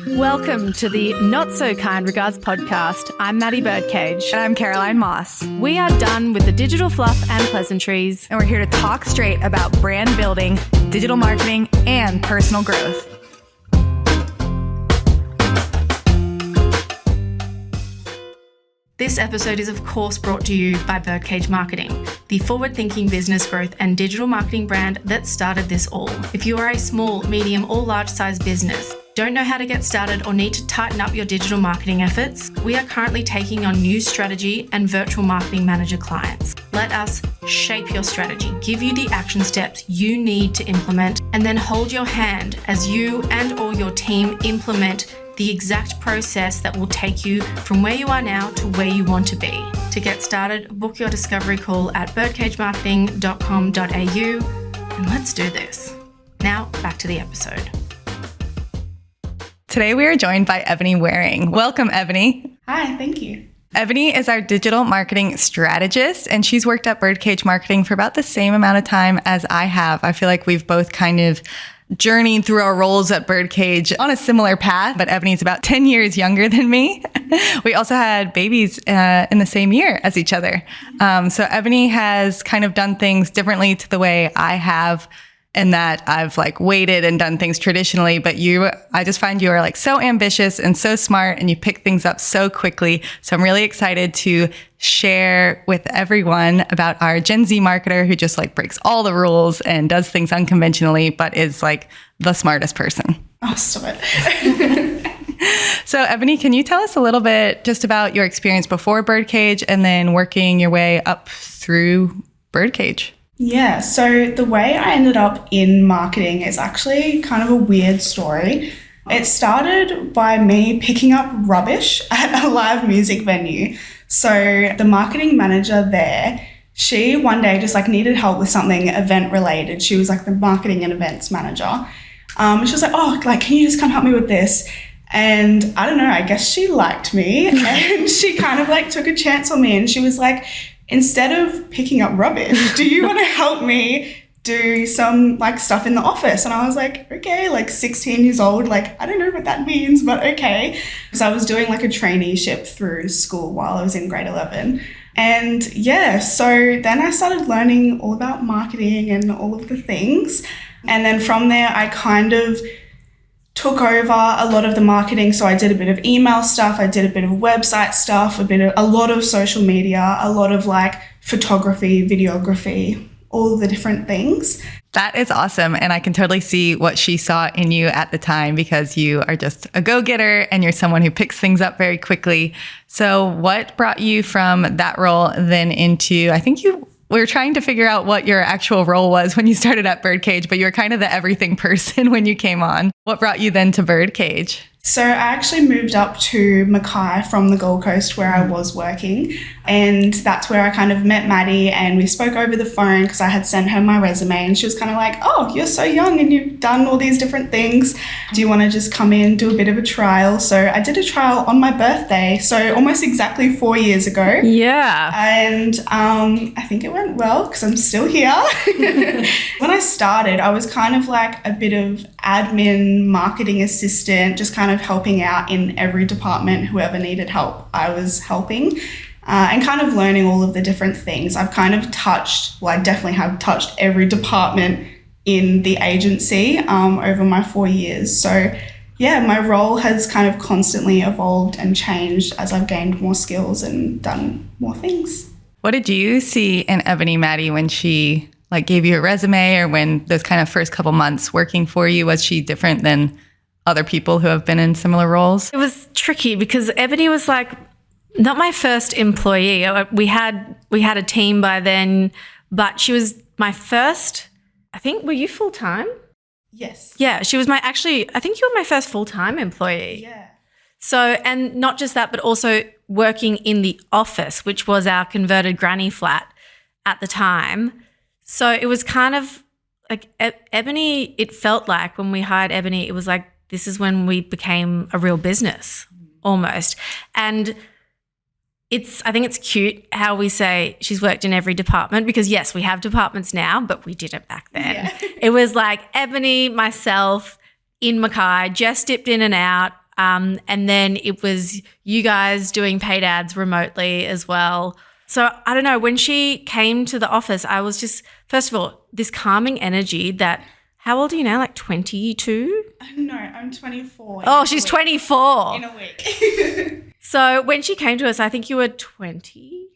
Welcome to the Not So Kind Regards podcast. I'm Maddie Birdcage. And I'm Caroline Moss. We are done with the digital fluff and pleasantries. And we're here to talk straight about brand building, digital marketing, and personal growth. This episode is, of course, brought to you by Birdcage Marketing, the forward-thinking business growth and digital marketing brand that started this all. If you are a small, medium, or large-size business, don't know how to get started, or need to tighten up your digital marketing efforts, we are currently taking on new strategy and virtual marketing manager clients. Let us shape your strategy, give you the action steps you need to implement, and then hold your hand as you and or your team implement the exact process that will take you from where you are now to where you want to be. To get started, book your discovery call at birdcagemarketing.com.au, and let's do this. Now, back to the episode. Today we are joined by Ebony Wareing. Welcome, Ebony. Hi, thank you. Ebony is our digital marketing strategist, and she's worked at Birdcage Marketing for about the same amount of time as I have. I feel like we've both kind of journeyed through our roles at Birdcage on a similar path, but Ebony's about 10 years younger than me. We also had babies in the same year as each other. So Ebony has kind of done things differently to the way I have, and that I've waited and done things traditionally, but I just find you are so ambitious and so smart, and you pick things up so quickly. So I'm really excited to share with everyone about our Gen Z marketer who just breaks all the rules and does things unconventionally, but is the smartest person. Oh, stop it. So Ebony, can you tell us a little bit just about your experience before Birdcage and then working your way up through Birdcage? Yeah, so the way I ended up in marketing is actually kind of a weird story. It started by me picking up rubbish at a live music venue. So the marketing manager there, she one day just needed help with something event related. She was the marketing and events manager. She was can you just come help me with this? And I don't know, I guess she liked me and she kind of took a chance on me, and she was like, instead of picking up rubbish, do you want to help me do some stuff in the office? And I was like, okay, 16 years old, I don't know what that means, but okay. So I was doing a traineeship through school while I was in grade 11. And yeah, so then I started learning all about marketing and all of the things. And then from there, I kind of took over a lot of the marketing. So I did a bit of email stuff, I did a bit of website stuff, a lot of social media, a lot of photography, videography, all the different things. That is awesome. And I can totally see what she saw in you at the time, because you are just a go-getter and you're someone who picks things up very quickly. So what brought you from that role then into, we were trying to figure out what your actual role was when you started at Birdcage, but you were kind of the everything person when you came on. What brought you then to Birdcage? So I actually moved up to Mackay from the Gold Coast where I was working, and that's where I kind of met Maddie, and we spoke over the phone because I had sent her my resume, and she was kind of like, oh, you're so young and you've done all these different things. Do you want to just come in, do a bit of a trial? So I did a trial on my birthday, so almost exactly 4 years ago. Yeah. And I think it went well because I'm still here. When I started, I was kind of a bit of admin, marketing assistant, just kind of helping out in every department. Whoever needed help, I was helping, and kind of learning all of the different things. I've kind of I definitely have touched every department in the agency over my 4 years. So yeah, my role has kind of constantly evolved and changed as I've gained more skills and done more things. What did you see in Ebony, Maddie, when she gave you a resume, or when those kind of first couple months working for you? Was she different than other people who have been in similar roles? It was tricky because Ebony was not my first employee. We had a team by then, but she was my first, were you full-time? Yes. Yeah, she was I think you were my first full-time employee. Yeah. So, and not just that, but also working in the office, which was our converted granny flat at the time. So it was kind of Ebony, it felt like when we hired Ebony, it was this is when we became a real business almost. And I think it's cute how we say she's worked in every department, because yes, we have departments now, but we didn't back then. Yeah. It was Ebony, myself, in Mackay, Jess dipped in and out. And then it was you guys doing paid ads remotely as well. So I don't know, when she came to the office, I was just, first of all, this calming energy that, how old are you now? Like 22? No, I'm 24. Oh, she's 24. In a week. So when she came to us, I think you were 20.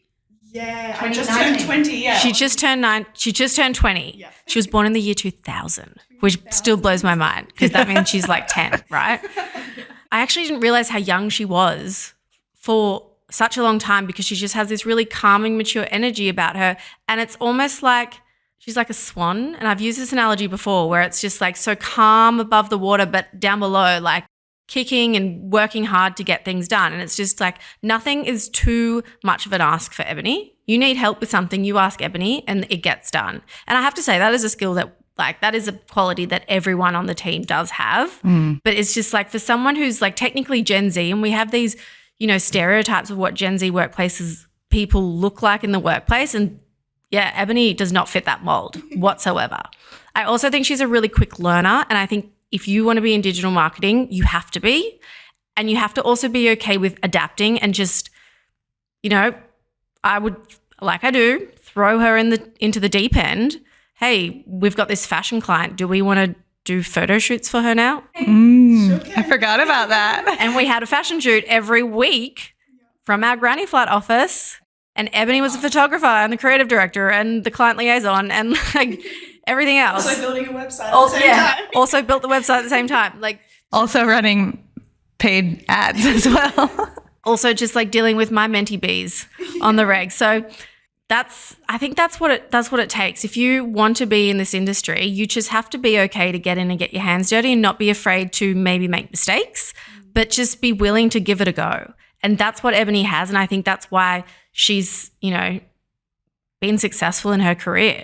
Yeah, I just turned 20, yeah. She just turned 20. Yeah. She was born in the year 2000, which still blows my mind because that means she's like 10, right? I actually didn't realize how young she was for such a long time because she just has this really calming, mature energy about her. And it's almost like she's like a swan. And I've used this analogy before where it's just like so calm above the water, but down below, like kicking and working hard to get things done. And it's just like nothing is too much of an ask for Ebony. You need help with something, you ask Ebony and it gets done. And I have to say that is a skill that that is a quality that everyone on the team does have. But it's just like for someone who's like technically Gen Z, and we have these, stereotypes of what Gen Z workplaces people look like in the workplace. And yeah, Ebony does not fit that mold whatsoever. I also think she's a really quick learner. And I think if you want to be in digital marketing, you have to be. And you have to also be okay with adapting and just, I would, like I do, throw her into the deep end. Hey, we've got this fashion client. Do we want to do photo shoots for her now? I forgot about that. And we had a fashion shoot every week from our granny flat office. And Ebony was a photographer and the creative director and the client liaison and like everything else. Also building a website at the same time. Also built the website at the same time. Like also running paid ads as well. Also just like dealing with my mentee bees on the reg. So I think that's what it takes. If you want to be in this industry, you just have to be okay to get in and get your hands dirty and not be afraid to maybe make mistakes, but just be willing to give it a go. And that's what Ebony has. And I think that's why she's, been successful in her career.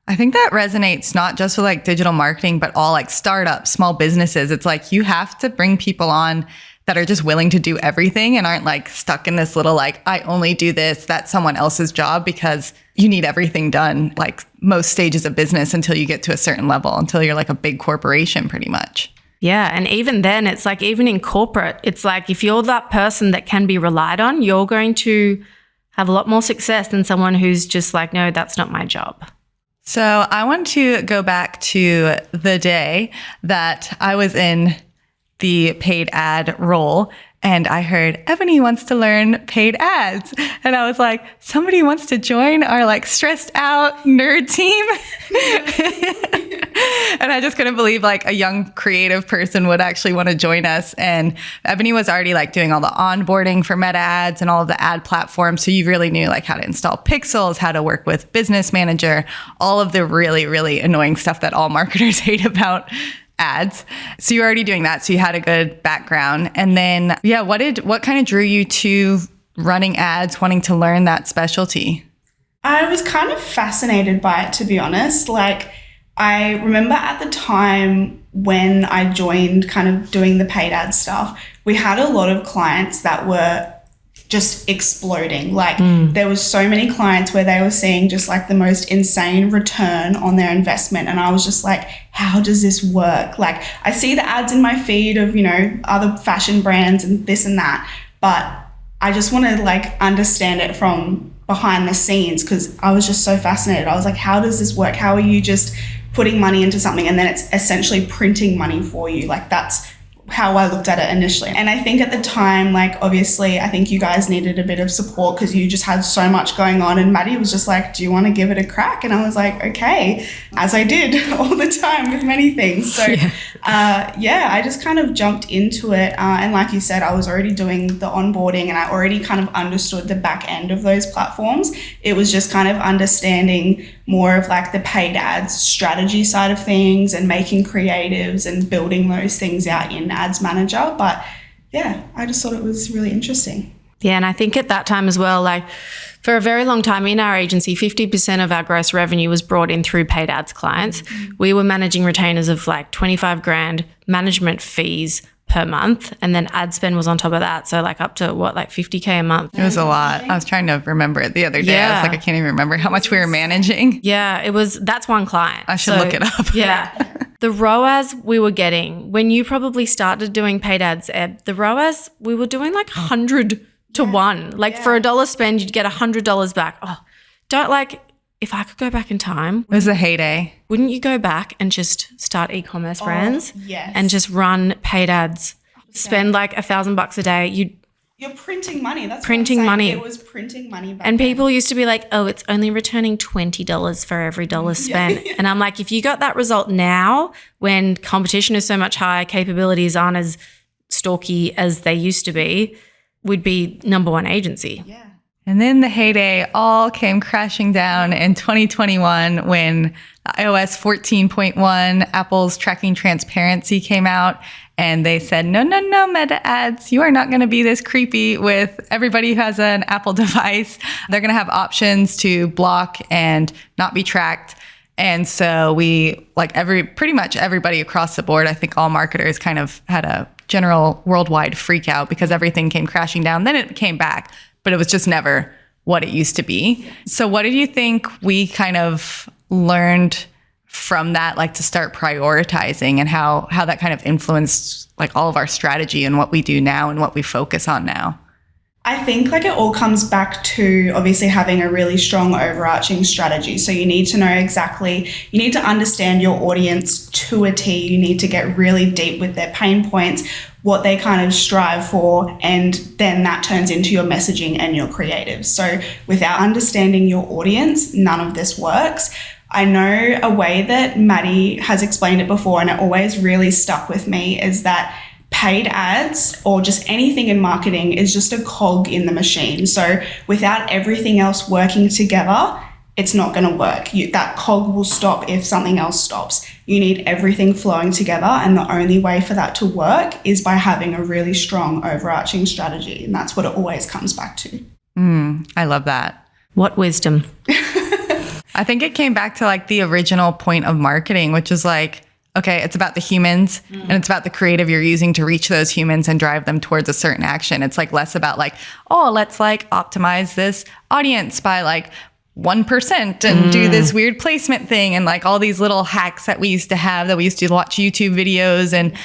I think that resonates not just with like digital marketing, but all like startups, small businesses. It's like you have to bring people on that are just willing to do everything and aren't like stuck in this little like, I only do this, that's someone else's job, because you need everything done like most stages of business until you get to a certain level, until you're like a big corporation pretty much. Yeah. And even then, it's like even in corporate, it's like if you're that person that can be relied on, you're going to have a lot more success than someone who's just like, no, that's not my job. So I want to go back to the day that I was in the paid ad role and I heard Ebony wants to learn paid ads. And I was like, somebody wants to join our like stressed out nerd team. And I just couldn't believe like a young creative person would actually want to join us. And Ebony was already like doing all the onboarding for meta ads and all of the ad platforms. So you really knew like how to install pixels, how to work with Business Manager, all of the really, really annoying stuff that all marketers hate about ads. So you're already doing that. So you had a good background. And then, yeah, what kind of drew you to running ads, wanting to learn that specialty? I was kind of fascinated by it, to be honest. Like, I remember at the time when I joined kind of doing the paid ad stuff, we had a lot of clients that were just exploding. Like there was so many clients where they were seeing just like the most insane return on their investment. And I was just like, how does this work? Like I see the ads in my feed of, other fashion brands and this and that, but I just want to like understand it from behind the scenes, because I was just so fascinated. I was like, how does this work? How are you just putting money into something and then it's essentially printing money for you? Like that's how I looked at it initially. And I think at the time, like obviously I think you guys needed a bit of support because you just had so much going on, and Maddie was just like, do you want to give it a crack? And I was like, okay, as I did all the time with many things. So I just kind of jumped into it. And like you said, I was already doing the onboarding and I already kind of understood the back end of those platforms. It was just kind of understanding more of like the paid ads strategy side of things and making creatives and building those things out in Ads Manager. But yeah, I just thought it was really interesting. Yeah, and I think at that time as well, like for a very long time in our agency, 50% of our gross revenue was brought in through paid ads clients. We were managing retainers of like 25 grand management fees per month, and then ad spend was on top of that, so like up to like 50K a month. It was a lot. I was trying to remember it the other day. I was like, I can't even remember how much we were managing. Yeah, that's one client. I should look it up. Yeah. the ROAS we were getting when you probably started doing paid ads, Eb, the ROAS, we were doing like 100 to 1. Like for $1 spend, you'd get $100 back. Oh, if I could go back in time. It was a heyday. Wouldn't you go back and just start e-commerce brands? Yes. And just run paid ads? Spend like $1,000 a day. You're printing money. That's printing what I'm money. saying. It was printing money back And then. people used to be like, oh, it's only returning $20 for every dollar spent. And I'm like, if you got that result now when competition is so much higher, capabilities aren't as stalky as they used to be, we'd be number one agency. Yeah. And then the heyday all came crashing down in 2021 when iOS 14.1, Apple's tracking transparency came out. And they said, no, Meta ads, you are not going to be this creepy with everybody who has an Apple device. They're going to have options to block and not be tracked. And so we, pretty much everybody across the board, I think all marketers kind of had a general worldwide freak out because everything came crashing down. Then it came back, but it was just never what it used to be. So what did you think we kind of learned from that, to start prioritizing, and how that kind of influenced all of our strategy and what we do now and what we focus on now? I think it all comes back to obviously having a really strong overarching strategy. So you need to know you need to understand your audience to a T. You need to get really deep with their pain points, what they kind of strive for, and then that turns into your messaging and your creatives. So without understanding your audience, none of this works. I know a way that Maddie has explained it before, and it always really stuck with me, is that paid ads or just anything in marketing is just a cog in the machine. So without everything else working together, it's not going to work. That cog will stop if something else stops. You need everything flowing together, and the only way for that to work is by having a really strong overarching strategy, and that's what it always comes back to. I love that. What wisdom. I think it came back to the original point of marketing, which is okay, it's about the humans and it's about the creative you're using to reach those humans and drive them towards a certain action. It's less about let's optimize this audience by 1% and do this weird placement thing and all these little hacks that we used to have, that we used to watch YouTube videos and,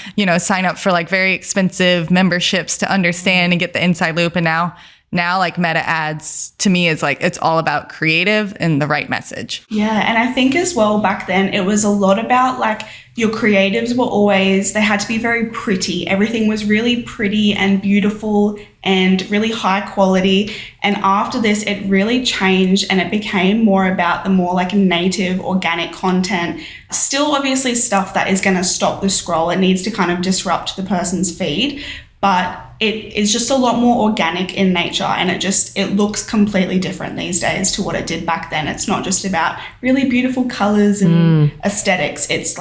sign up for very expensive memberships to understand and get the inside loop. And now Meta ads to me is it's all about creative and the right message. Yeah. And I think as well back then it was a lot about your creatives were always, they had to be very pretty. Everything was really pretty and beautiful and really high quality. And after this, it really changed and it became more about the more native organic content. Still obviously stuff that is going to stop the scroll. It needs to kind of disrupt the person's feed. But it is just a lot more organic in nature, and it looks completely different these days to what it did back then. It's not just about really beautiful colors and aesthetics. It's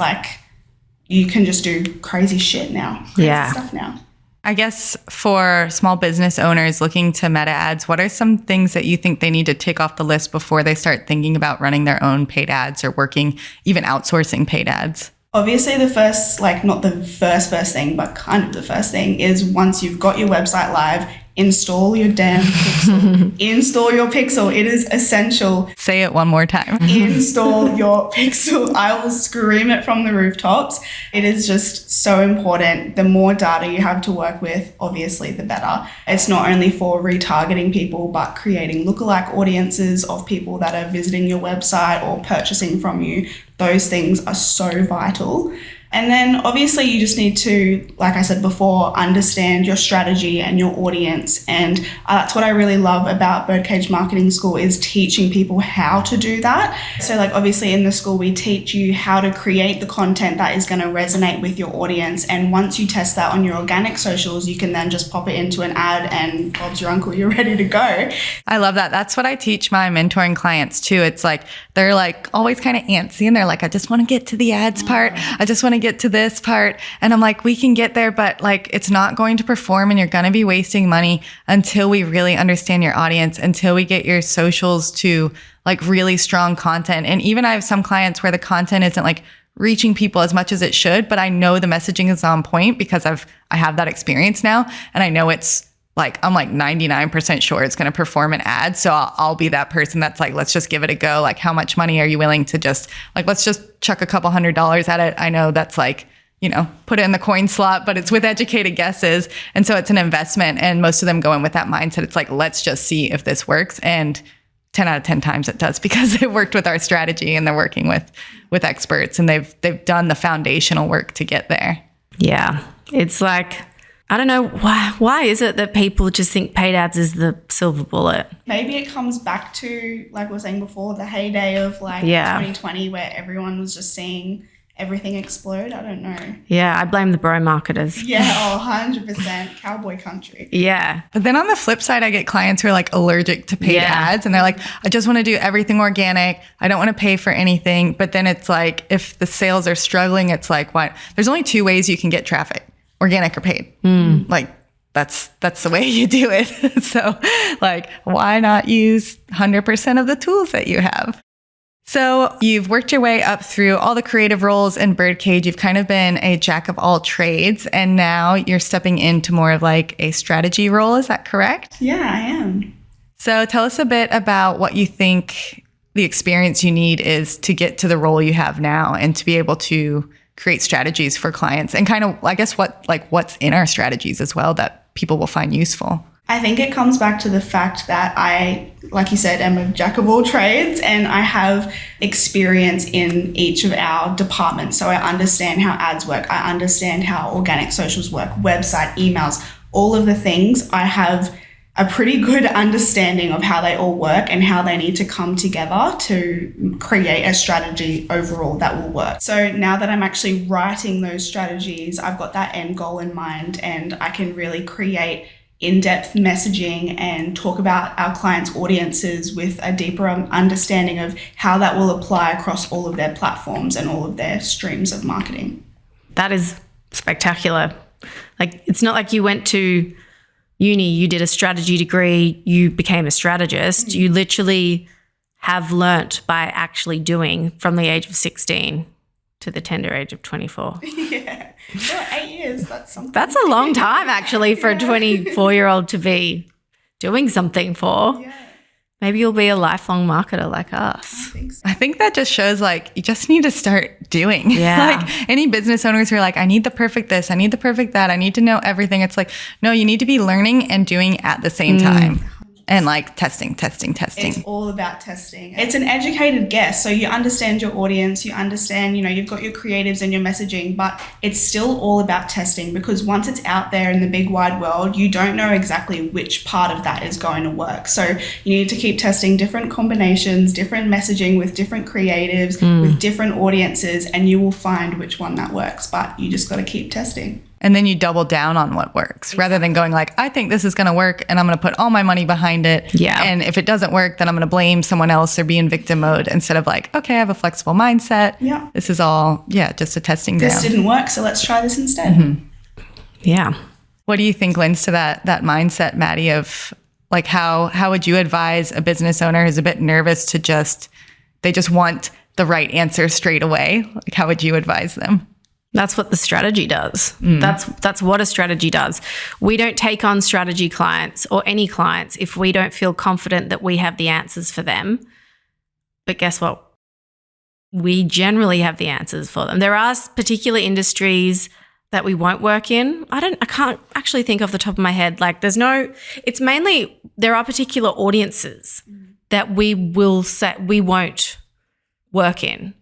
you can just do crazy shit now. Crazy stuff now. I guess for small business owners looking to Meta ads, what are some things that you think they need to take off the list before they start thinking about running their own paid ads or even outsourcing paid ads? Obviously the first, not the first thing, but kind of the first thing is once you've got your website live, install your damn pixel. Install your pixel. It is essential. Say it one more time. Install your pixel. I will scream it from the rooftops. It is just so important. The more data you have to work with, obviously, the better. It's not only for retargeting people, but creating lookalike audiences of people that are visiting your website or purchasing from you. Those things are so vital. And then obviously you just need to, like I said before, understand your strategy and your audience. And that's what I really love about Birdcage Marketing School, is teaching people how to do that. So obviously in the school, we teach you how to create the content that is going to resonate with your audience. And once you test that on your organic socials, you can then just pop it into an ad and Bob's your uncle, you're ready to go. I love that. That's what I teach my mentoring clients too. It's they're always kind of antsy and they're I just want to get to the ads part. I just want to get to this part. And I'm we can get there, but it's not going to perform and you're going to be wasting money until we really understand your audience, until we get your socials to really strong content. And even I have some clients where the content isn't reaching people as much as it should, but I know the messaging is on point because I have that experience now. And I know it's I'm like 99% sure it's going to perform an ad. So I'll be that person that's like, let's just give it a go. Like, how much money are you willing to just like, let's just chuck a couple $100s at it. I know that's like, put it in the coin slot, but it's with educated guesses. And so it's an investment. And most of them go in with that mindset. It's like, let's just see if this works. And 10 out of 10 times it does, because it worked with our strategy and they're working with experts and they've done the foundational work to get there. Yeah. It's like, I don't know why is it that people just think paid ads is the silver bullet? Maybe it comes back to, like we were saying before, the heyday of 2020 where everyone was just seeing everything explode. I don't know. Yeah, I blame the bro marketers. Yeah, 100% cowboy country. Yeah. But then on the flip side, I get clients who are like allergic to paid ads and they're like, I just want to do everything organic. I don't want to pay for anything. But then it's like, if the sales are struggling, it's like, what? There's only two ways you can get traffic, organic or paid. Like that's the way you do it. So like, why not use 100% of the tools that you have? So you've worked your way up through all the creative roles in Birdcage. You've kind of been a jack of all trades, and now you're stepping into more of like a strategy role. Is that correct? Yeah, I am. So tell us a bit about what you think the experience you need is to get to the role you have now and to be able to create strategies for clients, and kind of, I guess, what's in our strategies as well that people will find useful. I think it comes back to the fact that I, like you said, am a jack of all trades and I have experience in each of our departments. So I understand how ads work. I understand how organic socials work, website, emails, all of the things. I have a pretty good understanding of how they all work and how they need to come together to create a strategy overall that will work. So now that I'm actually writing those strategies, I've got that end goal in mind and I can really create in-depth messaging and talk about our clients' audiences with a deeper understanding of how that will apply across all of their platforms and all of their streams of marketing. That is spectacular. Like, it's not like you went to uni, you did a strategy degree, you became a strategist. You literally have learnt by actually doing from the age of 16 to the tender age of 24. Yeah. Well, 8 years, that's something. That's a long time actually for a 24-year-old to be doing something for. Yeah. Maybe you'll be a lifelong marketer like us. I think that just shows like you just need to start doing. Yeah. Like any business owners who are like, I need the perfect this, I need the perfect that, I need to know everything. It's like, no, you need to be learning and doing at the same time. And like testing. It's all about testing. It's an educated guess. So you understand your audience, you understand, you've got your creatives and your messaging, but it's still all about testing, because once it's out there in the big wide world, you don't know exactly which part of that is going to work. So you need to keep testing different combinations, different messaging with different creatives, with different audiences, and you will find which one that works. But you just got to keep testing. And then you double down on what works rather than going like, I think this is going to work and I'm going to put all my money behind it. Yeah. And if it doesn't work, then I'm going to blame someone else or be in victim mode instead of like, okay, I have a flexible mindset. Yeah. This is all, just a testing ground. This didn't work, so let's try this instead. Yeah. What do you think lends to that mindset, Maddie, of like how would you advise a business owner who's a bit nervous to they just want the right answer straight away? Like, how would you advise them? That's what the strategy does. That's what a strategy does. We don't take on strategy clients or any clients if we don't feel confident that we have the answers for them. But guess what? We generally have the answers for them. There are particular industries that we won't work in. I can't actually think off the top of my head. Like it's mainly, there are particular audiences that we won't work in.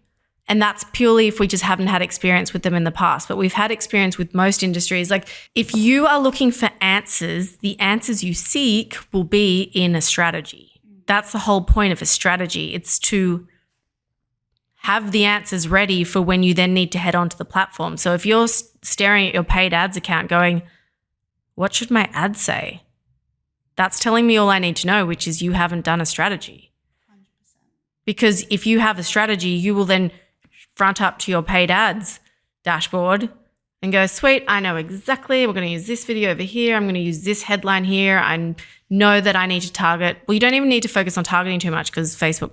And that's purely if we just haven't had experience with them in the past. But we've had experience with most industries. Like, if you are looking for answers, the answers you seek will be in a strategy. That's the whole point of a strategy. It's to have the answers ready for when you then need to head onto the platform. So if you're staring at your paid ads account going, what should my ad say? That's telling me all I need to know, which is you haven't done a strategy. 100%. Because if you have a strategy, you will then front up to your paid ads dashboard and go, sweet, I know exactly, we're going to use this video over here. I'm going to use this headline here. I know that I need to target. Well, you don't even need to focus on targeting too much because Facebook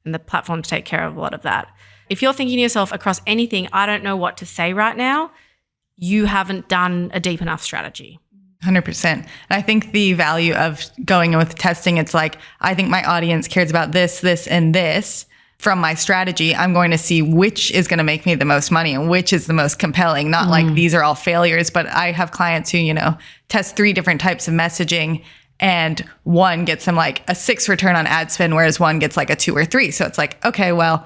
and the platforms take care of a lot of that. If you're thinking to yourself across anything, I don't know what to say right now, you haven't done a deep enough strategy. 100%. And I think the value of going in with testing, it's like, I think my audience cares about this, this, and this. From my strategy, I'm going to see which is going to make me the most money and which is the most compelling. Not like these are all failures, but I have clients who, test 3 different types of messaging, and one gets them like a 6 return on ad spend, whereas one gets like a 2 or 3. So it's like, okay, well,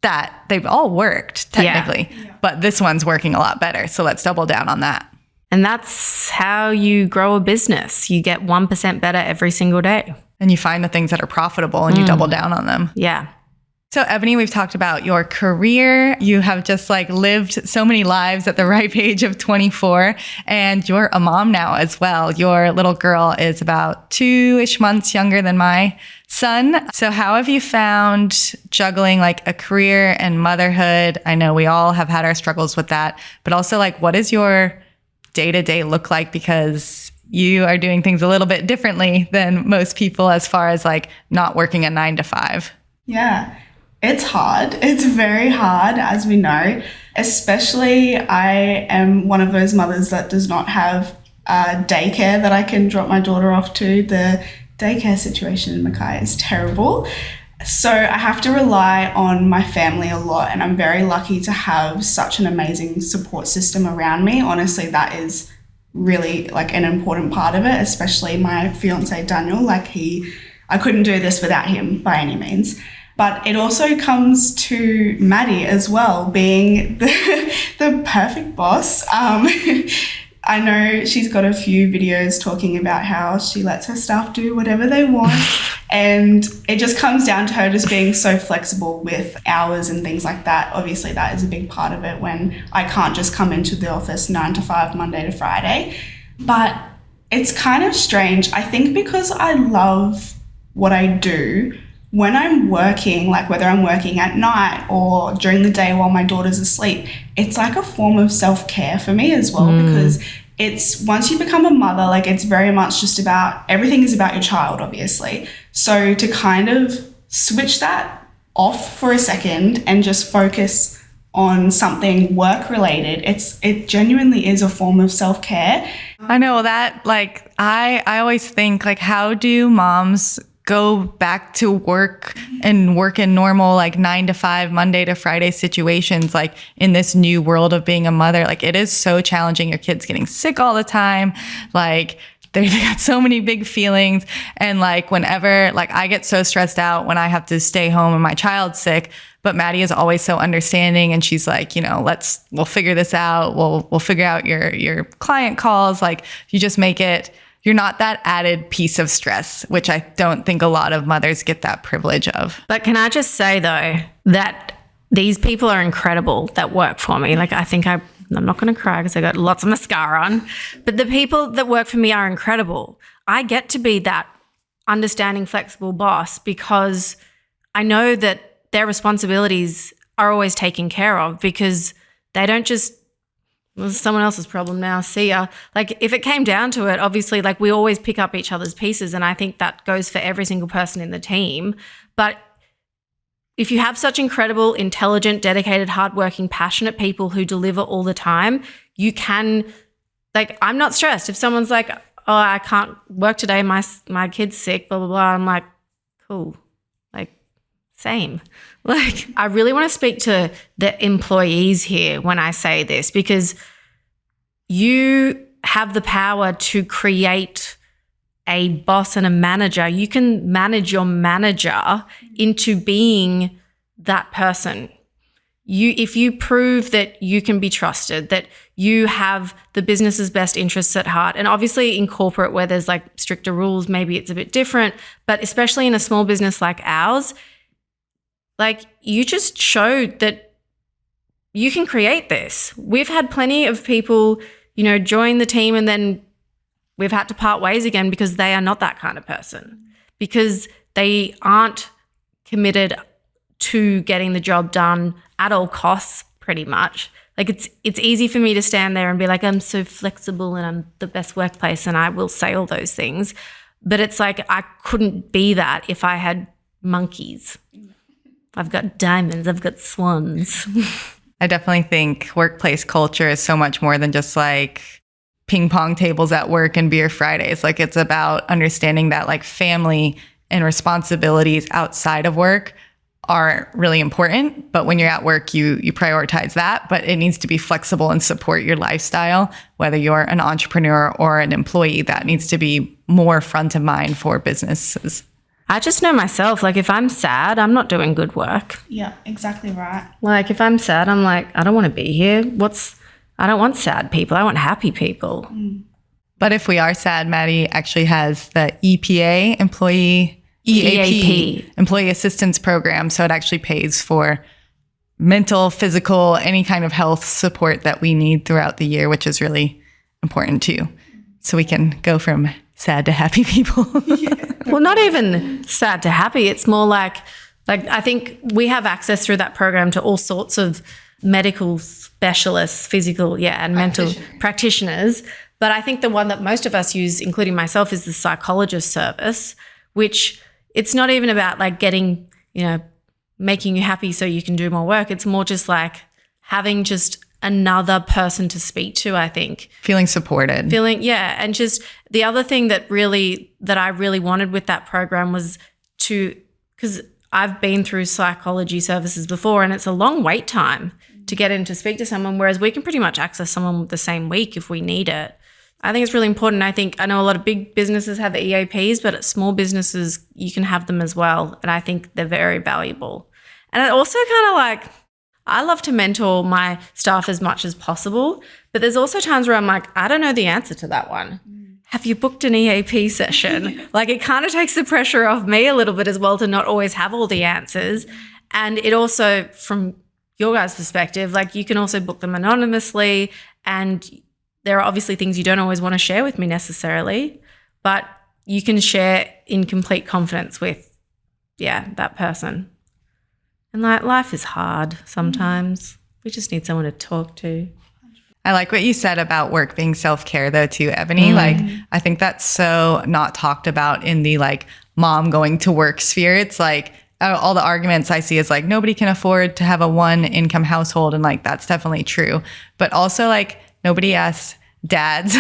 that they've all worked technically, but this one's working a lot better. So let's double down on that. And that's how you grow a business. You get 1% better every single day. And you find the things that are profitable and you double down on them. Yeah. So Ebony, we've talked about your career. You have just like lived so many lives at the ripe age of 24, and you're a mom now as well. Your little girl is about 2-ish months younger than my son. So how have you found juggling like a career and motherhood? I know we all have had our struggles with that, but also like, what does your day-to-day look like? Because you are doing things a little bit differently than most people as far as like not working a 9 to 5. Yeah. It's hard. It's very hard, as we know. Especially, I am one of those mothers that does not have daycare that I can drop my daughter off to. The daycare situation in Mackay is terrible. So I have to rely on my family a lot, and I'm very lucky to have such an amazing support system around me. Honestly, that is really like an important part of it, especially my fiance Daniel. I couldn't do this without him by any means. But it also comes to Maddie as well, being the perfect boss. I know she's got a few videos talking about how she lets her staff do whatever they want. And it just comes down to her just being so flexible with hours and things like that. Obviously, that is a big part of it when I can't just come into the office 9 to 5, Monday to Friday. But it's kind of strange. I think because I love what I do, when I'm working, like whether I'm working at night or during the day while my daughter's asleep, it's like a form of self-care for me as well, because it's once you become a mother, like it's very much just about, everything is about your child, obviously. So to kind of switch that off for a second and just focus on something work related, it genuinely is a form of self-care. I know that, like, I always think like, how do moms go back to work and work in normal, like 9 to 5, Monday to Friday situations, like in this new world of being a mother? Like it is so challenging. Your kid's getting sick all the time. Like they've got so many big feelings. And like whenever, like I get so stressed out when I have to stay home and my child's sick, but Maddie is always so understanding. And she's like, we'll figure this out. We'll figure out your client calls. Like you just make it, you're not that added piece of stress, which I don't think a lot of mothers get that privilege of. But can I just say, though, that these people are incredible that work for me. Like, I think I'm not going to cry because I got lots of mascara on, but the people that work for me are incredible. I get to be that understanding, flexible boss because I know that their responsibilities are always taken care of, because they don't just, well, it's someone else's problem now, see ya. Like if it came down to it, obviously like we always pick up each other's pieces, and I think that goes for every single person in the team. But if you have such incredible, intelligent, dedicated, hardworking, passionate people who deliver all the time, you can, like, I'm not stressed. If someone's like, oh, I can't work today, my kid's sick, blah, blah, blah, I'm like, cool, like same. Like, I really want to speak to the employees here when I say this, because you have the power to create a boss and a manager. You can manage your manager into being that person. If you prove that you can be trusted, that you have the business's best interests at heart, and obviously in corporate where there's like stricter rules, maybe it's a bit different, but especially in a small business like ours, like you just showed that you can create this. We've had plenty of people, join the team and then we've had to part ways again because they are not that kind of person, because they aren't committed to getting the job done at all costs, pretty much. Like it's easy for me to stand there and be like, I'm so flexible and I'm the best workplace and I will say all those things. But it's like I couldn't be that if I had monkeys. I've got diamonds, I've got swans. I definitely think workplace culture is so much more than just like ping pong tables at work and beer Fridays. Like it's about understanding that like family and responsibilities outside of work are really important. But when you're at work, you prioritize that, but it needs to be flexible and support your lifestyle. Whether you're an entrepreneur or an employee, that needs to be more front of mind for businesses. I just know myself, like if I'm sad, I'm not doing good work. Yeah, exactly right. Like if I'm sad, I'm like, I don't want to be here. I don't want sad people. I want happy people. But if we are sad, Maddie actually has the EAP, Employee Assistance Program. So it actually pays for mental, physical, any kind of health support that we need throughout the year, which is really important too. So we can go from sad to happy people. Well, not even sad to happy. It's more like I think we have access through that program to all sorts of medical specialists, physical, and mental practitioners. But I think the one that most of us use, including myself, is the psychologist service, which it's not even about like getting, making you happy so you can do more work. It's more just like having just another person to speak to, I think. Feeling supported. And just the other thing that I really wanted with that program was because I've been through psychology services before and it's a long wait time to get in to speak to someone, whereas we can pretty much access someone the same week if we need it. I think it's really important. I know a lot of big businesses have EAPs, but at small businesses, you can have them as well. And I think they're very valuable. And it also kind of like, I love to mentor my staff as much as possible, but there's also times where I'm like, I don't know the answer to that one. Have you booked an EAP session? Like it kind of takes the pressure off me a little bit as well to not always have all the answers. And it also, from your guys' perspective, like you can also book them anonymously, and there are obviously things you don't always want to share with me necessarily, but you can share in complete confidence with, that person. And like life is hard sometimes. We just need someone to talk to. I like what you said about work being self-care though too, Ebony. Like I think that's so not talked about in the like mom going to work sphere. It's like all the arguments I see is like nobody can afford to have a one income household, and like that's definitely true. But also like nobody asks dads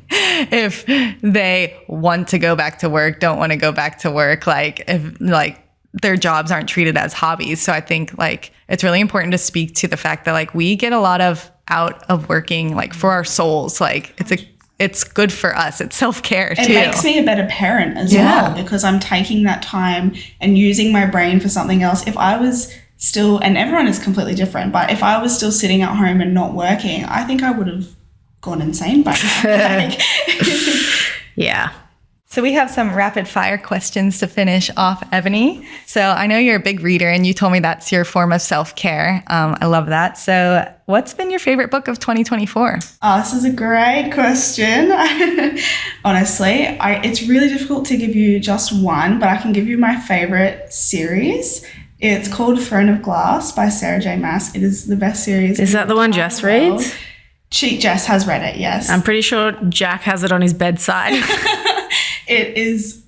if they want to go back to work, don't want to go back to work, like if like their jobs aren't treated as hobbies. So I think like it's really important to speak to the fact that like we get a lot of out of working like for our souls. Like it's good for us. It's self-care too. It makes me a better parent as well, because I'm taking that time and using my brain for something else. If I was still, and everyone is completely different, but if I was still sitting at home and not working, I think I would have gone insane by now. Yeah. So we have some rapid fire questions to finish off, Ebony. So I know you're a big reader and you told me that's your form of self-care. I love that. So what's been your favorite book of 2024? Oh, this is a great question. Honestly, it's really difficult to give you just one, but I can give you my favorite series. It's called Throne of Glass by Sarah J. Maas. It is the best series. Is that the one Jess reads? Jess has read it, yes. I'm pretty sure Jack has it on his bedside. It is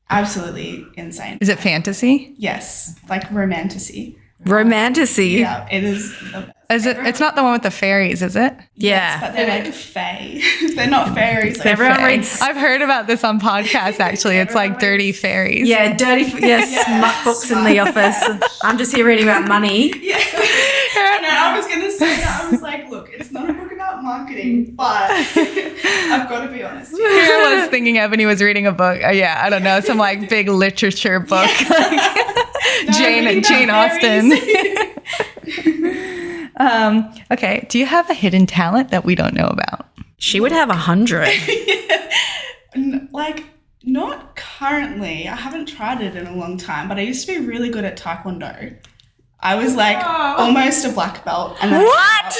absolutely insane. Is it fantasy? Yes, like romantasy. Romantasy? Yeah, it is the best. Is it? It's not the one with the fairies, is it? Yeah. Yes, but they're like fae. They're not fairies. Like Everyone fae. reads. I've heard about this on podcasts, actually. It's like dirty fairies. Yeah, dirty, smut books in the office. I'm just here reading about money. Yeah. No, I was going to say that. I was like, look, it's not a book about marketing, but I've got to be honest. Here I was thinking Ebony was reading a book. I don't know, some like big literature book. Like Jane Austen. Okay, do you have a hidden talent that we don't know about? She would have 100. Like, not currently. I haven't tried it in a long time, but I used to be really good at Taekwondo. I was like almost a black belt. And what?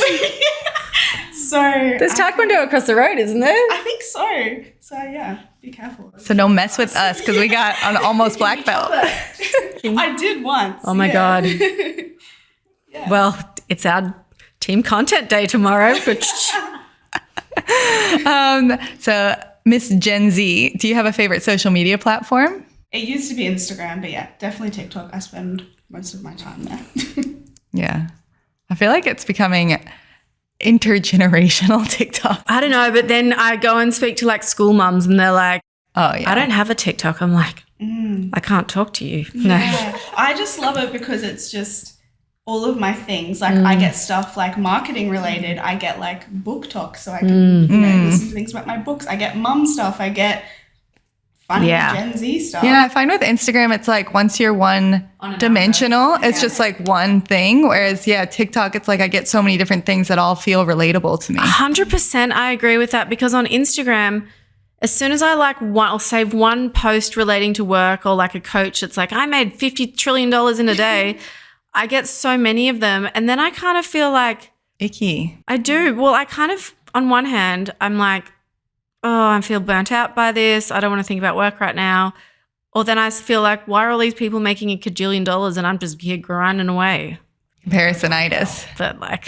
So there's Taekwondo across the road, isn't there? I think so. So yeah, be careful. So don't mess with us because we got an almost black belt. I did once. Oh my God. Yeah. Well, it's our team content day tomorrow. So Miss Gen Z, do you have a favorite social media platform? It used to be Instagram, but yeah, definitely TikTok. I spend most of my time there. Yeah. I feel like it's becoming intergenerational TikTok? I don't know, but then I go and speak to like school mums and they're like, Oh, yeah. I don't have a TikTok. I'm like, I can't talk to you. No. Yeah. I just love it because it's just all of my things. Like I get stuff like marketing related. I get like book talk so I can listen to things about my books. I get mum stuff. I get funny Gen Z stuff. Yeah, I find with Instagram, it's like once you're one-dimensional, it's just like one thing. Whereas, TikTok, it's like I get so many different things that all feel relatable to me. 100% I agree with that because on Instagram, as soon as I I'll save one post relating to work or like a coach, it's like I made $50 trillion in a day. I get so many of them. And then I kind of feel like icky. I do. Well, I kind of, on one hand, I'm like, oh, I feel burnt out by this. I don't want to think about work right now. Or then I feel like, why are all these people making $1 kajillion and I'm just here grinding away? Comparisonitis. But like,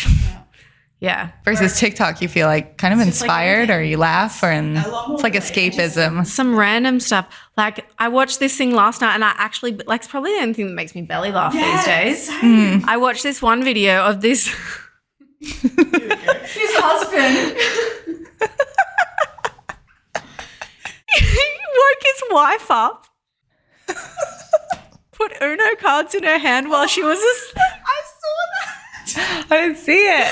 yeah. Versus TikTok, you feel like kind of inspired or you laugh it's like escapism. Some random stuff. Like I watched this thing last night and I actually, like it's probably the only thing that makes me belly laugh these days. I watched this one video of this. His husband. He woke his wife up, put Uno cards in her hand while she was asleep. I saw that. I didn't see it.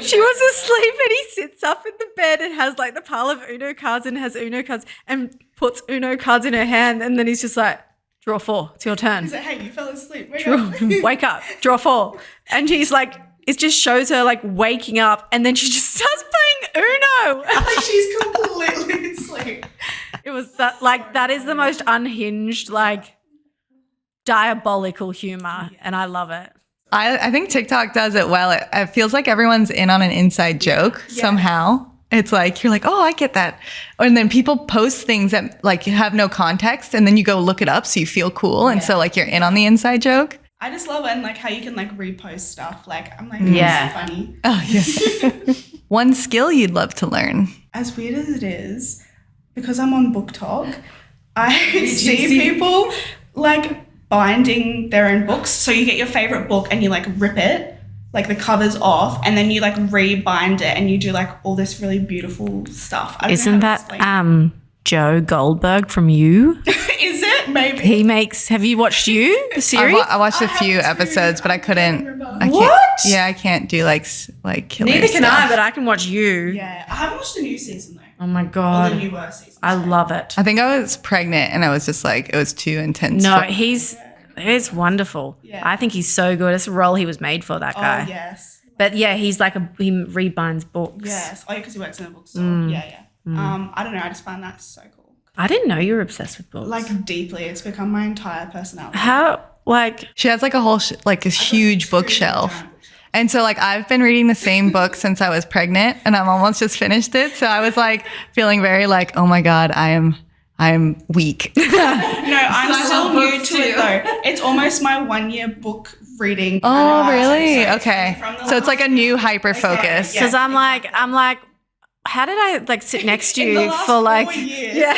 She was asleep and he sits up in the bed and has like the pile of Uno cards and has Uno cards and puts Uno cards in her hand and then he's just like, draw 4, it's your turn. He's like, hey, you fell asleep. Wake up, draw 4. And he's like, it just shows her like waking up and then she just starts playing Uno. Like she's completely asleep. It was that is the most unhinged, like diabolical humor and I love it. I think TikTok does it well. It feels like everyone's in on an inside joke somehow. It's like, you're like, oh, I get that. And then people post things that like have no context and then you go look it up so you feel cool. And so like you're in on the inside joke. I just love it and like how you can like repost stuff. Like I'm like, that's so funny. Oh, yeah. One skill you'd love to learn. As weird as it is, because I'm on Book Talk, I see people like binding their own books. So you get your favorite book and you like rip it, like the cover's off, and then you like rebind it and you do like all this really beautiful stuff. Isn't that Joe Goldberg from You? Is it? Maybe. He makes, have you watched You, the series? I watched a few episodes, but I couldn't. I can't do like killer Neither can stuff. I, but I can watch You. Yeah. I haven't watched the new season though. Oh my God. Or the newer season. I love it. I think I was pregnant and I was just like, it was too intense. No, he's wonderful. Yeah. I think he's so good. It's a role he was made for, that guy. Oh, yes. But yeah, he's like he rebinds books. Yes. Oh, because he works in a bookstore. Yeah. I don't know. I just find that so cool. I didn't know you were obsessed with books. Like deeply. It's become my entire personality. How, like... She has like a whole, like a huge bookshelf. And so like I've been reading the same book since I was pregnant and I'm almost just finished it. So I was like feeling very like, oh my God, I am weak. No, I'm still new to it though. It's almost my 1 year book reading. Oh, really? Okay. So it's like a new hyper focus. Because I'm like, how did I like sit next to you for like 4 years. Yeah.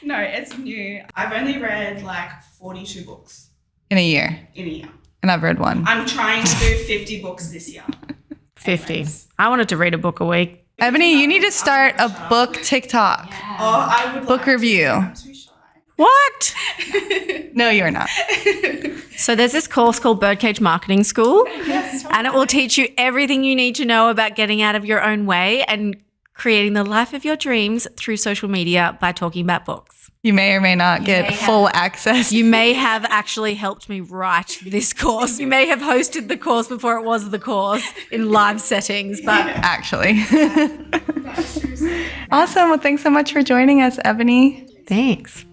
No, it's new. I've only read like 42 books In a year. in a year. And I've read one. I'm trying to do 50 books this year. 50. I wanted to read a book a week. Ebony, you need to start a book TikTok. Oh, I would Book review. I'm too shy. What? No, you're not. So there's this course called Birdcage Marketing School, and it will teach you everything you need to know about getting out of your own way and creating the life of your dreams through social media by talking about books. You may or may not get full access. You may have actually helped me write this course. You may have hosted the course before it was the course in live settings, but Actually. Awesome. Well, thanks so much for joining us, Ebony. thanks.